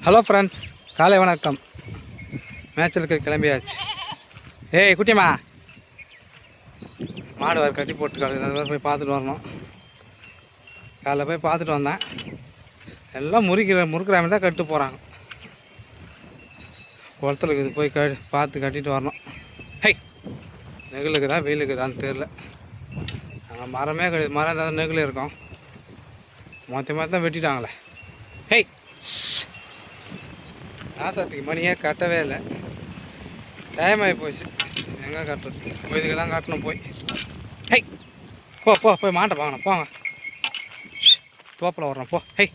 Hello friends, காலை வணக்கம். மேட்சலுக்கு கிளம்பியாச்சு. ஏய் குட்டியம்மா, மாடு வேறு கட்டி போட்டு காலையில் போய் பார்த்துட்டு வரணும். காலைல போய் பார்த்துட்டு வந்தேன். எல்லாம் முறுக்கிறாம தான் கட்டு போகிறாங்க. குளத்துல இது போய் பார்த்து கட்டிட்டு வரணும். ஹை, நெகிழுக்குதா வெயிலுக்குதான்னு தெரில. அங்கே மரமே கிடையாது. மரம் ஏதாவது நெகிழ் இருக்கும். மொத்தமாக தான் வெட்டிட்டாங்களே. ஹை, ஆசாத்துக்கு மணியே கட்டவே இல்லை. டைம் ஆகி போச்சு. எங்கே கட்டுறது? இதுக்கு தான் கட்டணும். போய் ஹை போய் மாட்டை வாங்கணும். போங்க, தோப்பில் வர்றோம். ஹை,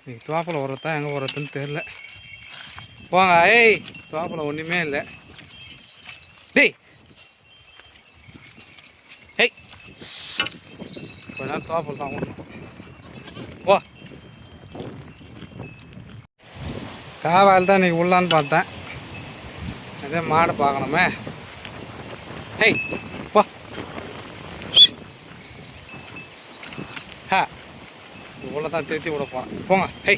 நீங்கள் தோப்பில் வர்றதா எங்கே வர்றதுன்னு தெரில. போங்க. ஏய், தோப்பில் ஒன்றுமே இல்லை. டேய், ஹை, கொஞ்ச நேரம் தோப்பில் தான் வரணும். போ. காவால் தான் இன்றைக்கி உள்ளான்னு பார்த்தேன். அதே மாடை பார்க்கணுமே. ஹை, போ. உள்ள தான் திருத்தி விட போகிறேன். போங்க. ஹை,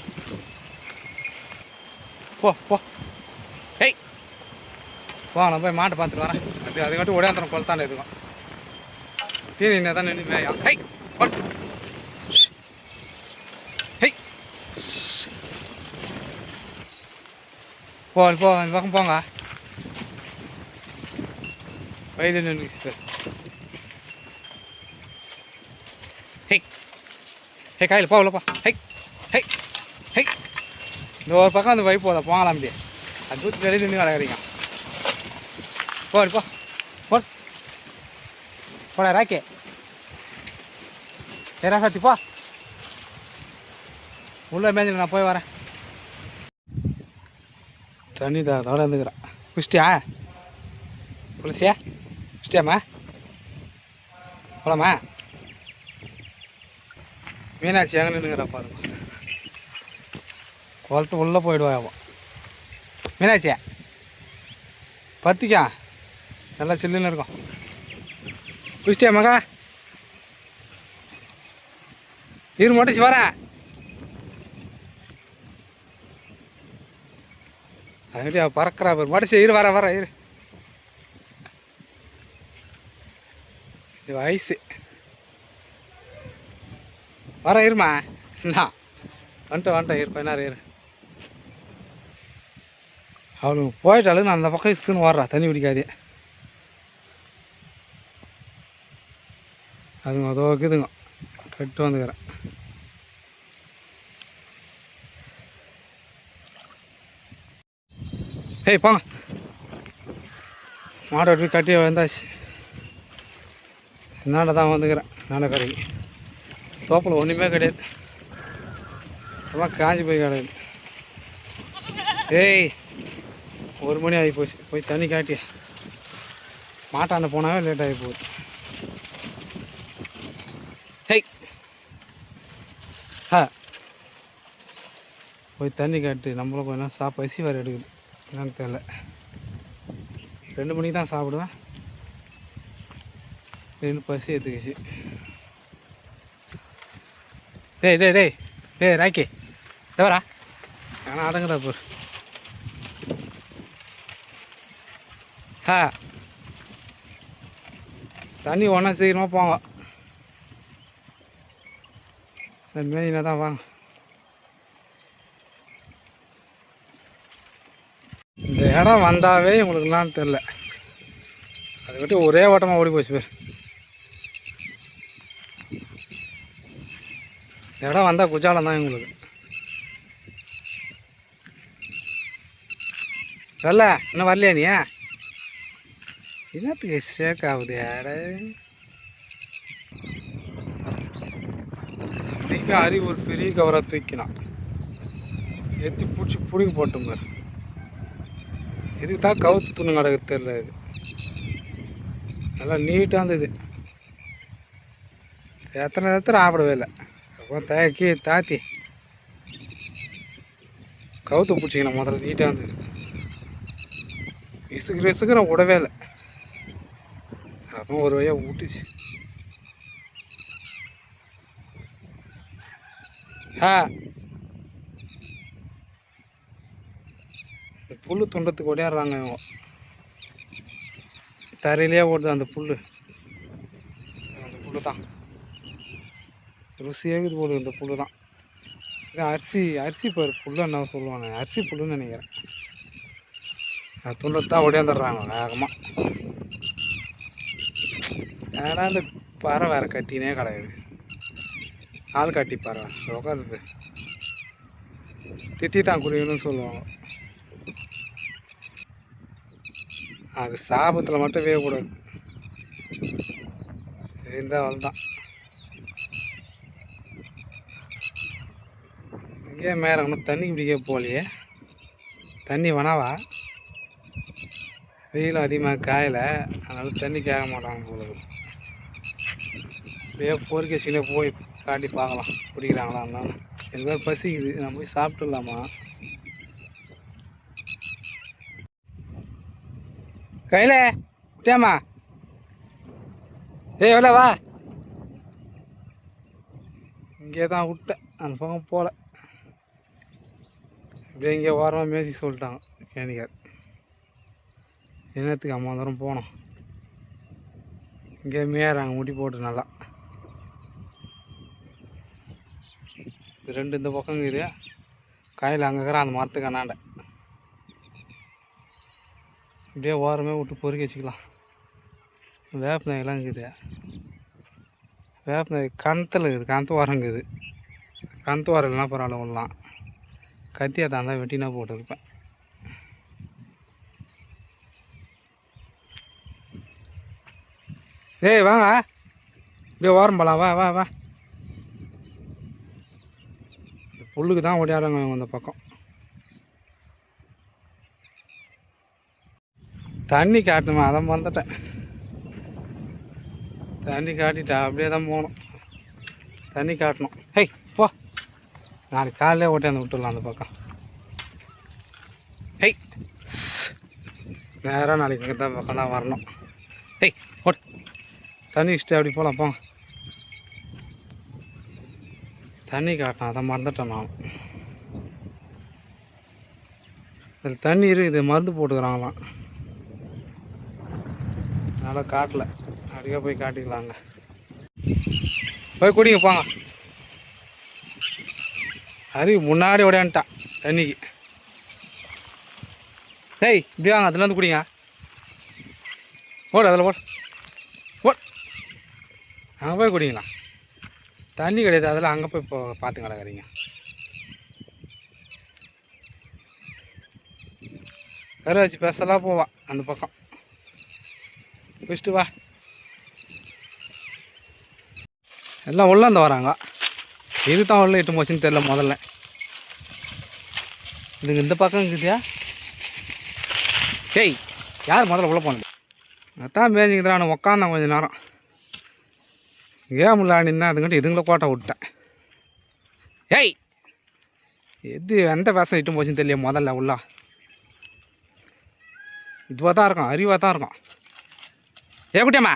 போ. ஹை, போங்க. நான் போய் மாட்டை பார்த்துட்டு வரேன். அதுக்காட்டி உடையாந்திரம் கொளுத்தாண்ட இருக்கும். தீனி என்ன தான் நின்று மேயா. ஹை, ஹை, போ. இந்த பக்கம் போங்க. வயது நின்று சார். ஹே கையில் போகலப்பா. ஹை, இந்த ஒரு பக்கம் அந்த வைப்பு போதா போகலாம். அப்படியே அது தூத்து வெளியே நின்று கிடக்குறீங்க. போடா ராக்கே. ஏரா சாத்தி போ. உள்ள மேஞ்சில் நான் போய் வரேன். தண்ணி தோட இருந்துக்கிறேன். குஷ்டியா குளிச்சியா? குஷ்டியாம்மா? போலாமா? மீனாட்சி எங்கே நின்றுக்கிறா பாருங்க. குளத்து உள்ளே போயிடுவாயோ. மீனாட்சியா பத்திக்கா, நல்லா சில்லுன்னு இருக்கும். குஷ்டியா மகா? இரு மட்டிச்சு வரேன். அதுக்கிட்டே பறக்கிறா பேர் மடிச்சு. இரு வர இரு. இது வயசு வர இருமா. வந்துட்டேன். இரு கொஞ்ச இரு. அவளுக்கு போயிட்டாலும் நான் அந்த பக்கம் இசுன்னு வர்றா. தண்ணி பிடிக்காதே. அதுங்க அதோ இருக்குதுங்க. கட்டு வந்துக்கிறேன். ஏய் போங்க. மாட்டை போய் கட்டி வந்தாச்சு. என்னாண்ட தான் வந்துக்கிறேன். நானே கடைக்கு தோப்பில் ஒன்றுமே கிடையாது. ரொம்ப காஞ்சி போய் கிடையாது. ஏய், 1 மணி ஆகி போச்சு. போய் தண்ணி காட்டி மாட்டாண்ட போனாவே லேட் ஆகி போகுது. ஹை, போய் தண்ணி காட்டி நம்மளும் கொஞ்சம் பசி வேறு எடுக்குது. என்னன்னு தெரில. 2 மணிக்கு தான் சாப்பிடுவேன். இன்னும் பசி எடுத்துக்கிச்சு. டேய் ராக்கி தேவரா. ஆனால் அடங்குறா போர். தண்ணி ஒன்றா சீக்கிரமாக போங்க. மேயினா தான் வாங்க. இந்த இடம் வந்தாவே உங்களுக்கு என்னான்னு தெரில. அதை விட்டு ஒரே ஓட்டமாக ஓடி போச்சு பேர். இடம் வந்தால் குஜாலம் தான் எங்களுக்கு. சொல்ல இன்னும் வரலையா நீ? என்னத்துக்கு ஸ்ட்ரேக் ஆகுது? அறிவு ஒரு பெரிய கவரை தூக்கினான். எத்தி பிடிச்சி பிடிங்க போட்டோம் பாரு. இதுக்கு தான் கவுத்து துணி கிடக்கு தெரில. இது நல்லா நீட்டாக இருந்தது. எத்தனை ஆப்பிடவே இல்லை. அப்புறம் தாத்தி கவுத்து பிடிச்சிக்கணும். முதல்ல நீட்டாக இருந்தது. இசுக்கிற விடவே இல்லை. அப்போ ஒரு வழியாக விட்டுச்சு. புல் துண்டத்துக்கு ஓடியாடுறாங்க இவங்க. தரையிலே ஓடுது அந்த புல். அந்த புல் தான் ருசியாக இது போடுது. இந்த புல் தான் இது அரிசி பேர் புல் என்ன சொல்லுவாங்க, அரிசி புல்லுன்னு நினைக்கிறேன். அது துண்டத்தான் ஓடியாந்துடுறாங்க வேகமாக. ஏன்னா இந்த பறவை வேறு கத்தினே கிடையாது. ஆள் காட்டி பறவை உட்காந்து திட்டான் குருவின்னு சொல்லுவாங்க. அது சாபத்தில் மட்டும் வேகக்கூடாது. இந்த அவள் தான் இங்கே மேறங்கணும். தண்ணி குடிக்க போகலையே. தண்ணி வேணாவா? வெயிலும் அதிகமாக காயலை, அதனால தண்ணி கேட்க மாட்டாங்க போல. அப்படியே பொறுக்கி வச்சுக்கிட்டே போய் காட்டி பார்க்கலாம் குடிக்கிறாங்களா. அதனால எனக்கு வேறு பசிக்குது, நான் போய் சாப்பிட்டுடலாமா? கையில் விட்டியாம்மா? ஏய் எவ்வளோ வா. இங்கே தான் விட்டேன், அந்த பக்கம் போகல. அப்படியே இங்கே ஓரமாக மேசி சொல்லிட்டாங்க கேணிக்கார். என்னத்துக்கு அம்மா தூரம் போனோம். இங்கே மேறாங்க முடி போட்டு நல்லா. இது ரெண்டு இந்த பக்கம் இருக்குது. காயில் அங்கே இருக்கிற அந்த மரத்துக்கு அண்ணாண்ட இப்படியே ஓரமே விட்டு பொறுக்கி வச்சுக்கலாம். வேப்பநாயெல்லாம் இருக்குது. வேப்பநாய் கணத்தில் இருக்குது, கணத்து வாரம் இருக்குது. கணத்து வாரம் இல்லைனா பரவாயில்ல விடலாம். கத்தியாக தான் தான் வெட்டினா போட்டுருப்பேன். ஏய் வாங்க, இப்படியே ஓரம் போகலாம். வா வா வா. இந்த புல்லுக்கு தான் ஓடியாடுறாங்க அந்த பக்கம். தண்ணி காட்டணுமா, அதை வந்துட்டேன். தண்ணி காட்டிட்டா அப்படியே தான் போகணும். தண்ணி காட்டணும். ஹேய் போ, நாளைக்கு காலையிலே ஓட்டியாந்து விட்டுடலாம் அந்த பக்கம். ஹேய் நேராக நாளைக்கு இங்கே தான் பக்கம் தான் வரணும். ஹேய் ஓட், தண்ணி இஷ்டம் அப்படி போகலாம் போங்க. தண்ணி காட்டணும், அதை மறந்துட்டேன் நான். இதில் தண்ணி இருக்குது, மருந்து போட்டுக்கிறாங்களாம். அதனால் காட்டலை, அப்படியே போய் காட்டிக்கலாங்க. போய் குடிங்க போங்க. அருவி முன்னாடி ஓடியான்ட்டான் தண்ணிக்கு. டேய் இப்படி வாங்க, அதுலேருந்து குடிங்க. ஓடு அதில் ஓடு ஓட். அங்கே போய் குடிங்களா? தண்ணி கிடையாது அதில், அங்கே போய் இப்போ பார்த்து கிடக்குறீங்க. கரை வச்சு பேசலாம் போவா அந்த பக்கம். வச்சுட்டு வா. எல்லாம் உள்ளே வராங்க. இது தான் உள்ள இட்டு போச்சுன்னு தெரில. முதல்ல இதுங்க இந்த பக்கம் இருக்குதியா? டேய் யார் முதல்ல உள்ளே போனது? அதான் மேய்ஞ்சிக்கிட்டு நான் உக்காந்தான் கொஞ்சம் நேரம். கேம் விளையாடினா அதுங்கிட்ட இதுங்களை கோட்டை விட்டேன். ஏய் எது எந்த விஷம் இட்டு போச்சுன்னு தெரியல. முதல்ல உள்ளா இதுவாக தான் இருக்கும், அறிவாக தான் இருக்கும். ஏ குட்டியம்மா,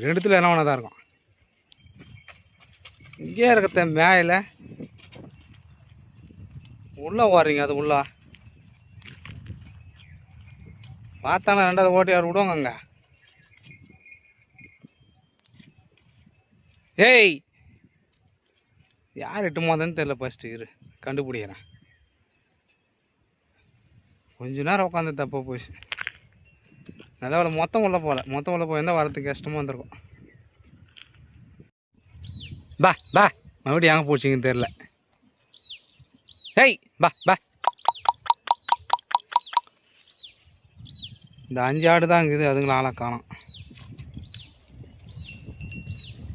ரெண்டுத்தில் என்ன ஒன்றா தான் இருக்கும். இங்கே இருக்கிற மேயில் உள்ளே ஓடுறீங்க. அது உள்ளா பார்த்தானா ரெண்டாவது ஓட்டி யார் விடுவாங்க அங்கே. ஏய் யார் இட்டு போதுன்னு தெரில. ஃபஸ்ட்டு இரு கண்டுபிடிக்கிறேன். கொஞ்ச நேரம் உட்காந்து தப்பாக போச்சு. நல்ல வேலை மொத்தம் உள்ள போகல. மொத்தம் உள்ள போயிருந்தால் வரத்துக்கு கஷ்டமாக வந்திருக்கும். பா பா மறுபடியும் எங்கே போச்சுங்கன்னு தெரில. ஏய் பா பா. இந்த 5 ஆடு தான் இருக்குது, அதுங்களை ஆளை காணோம்.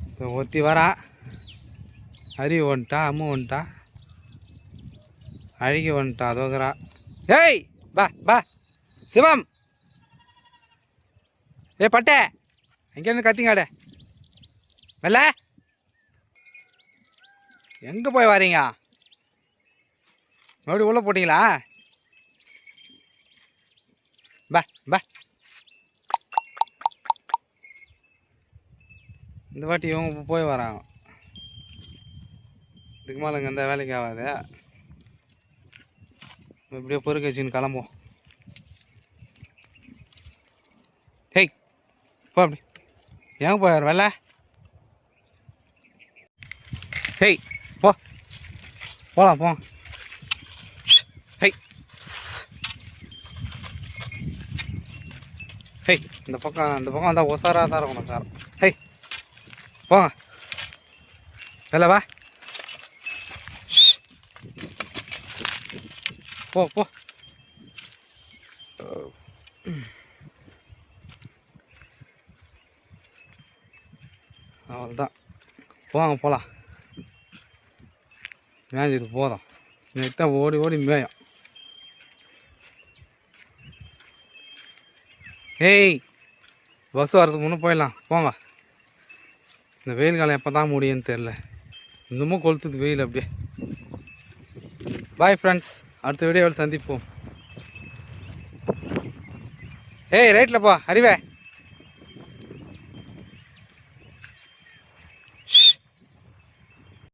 இப்போ ஒருத்தி வரா. அருவி வந்துட்டா, அம்மு வந்துட்டா, அழுகி வந்துட்டா, அதோகிறா. ஏய் பா பா சிவம். ஏ பட்டே எங்கேருந்து கத்திங்காடு மெல்ல. எங்கே போய் வரீங்க? மறுபடியும் உள்ளே போட்டிங்களா? பா பா. இந்த வாட்டி இவங்க போய் வராங்க. இதுக்கு மேலே இங்கே எந்த வேலைக்கு ஆகாது. இப்படியே பொறுக்க வச்சுன்னு கிளம்புவோம். ஹேய் போ அப்படி. எங்கே போயார் வேலை? ஹேய் போ போகலாம் போ. ஹேய் ஹேய் இந்த பக்கம் வந்தால் ஒசாராக தான் இருக்கணும் சார். ஹேய் போங்க வேலை வா. போ போ. அவ்வளோதான் போங்க போகலாம். மேய்ஞ்சது போதும். இன்னைக்கு தான் ஓடி ஓடி மேயும். ஏய் பஸ் வரதுக்கு முன்னே போயிடலாம் போங்க. இந்த வெயில் காலம் எப்போ தான் முடியும்னு தெரில. இன்னமும் கொளுத்துது வெயில் அப்படியே. பாய் ஃப்ரெண்ட்ஸ், அடுத்த வீடியோவில் சந்திப்போம். ஏய் ரைட்டில் போ அறிவே.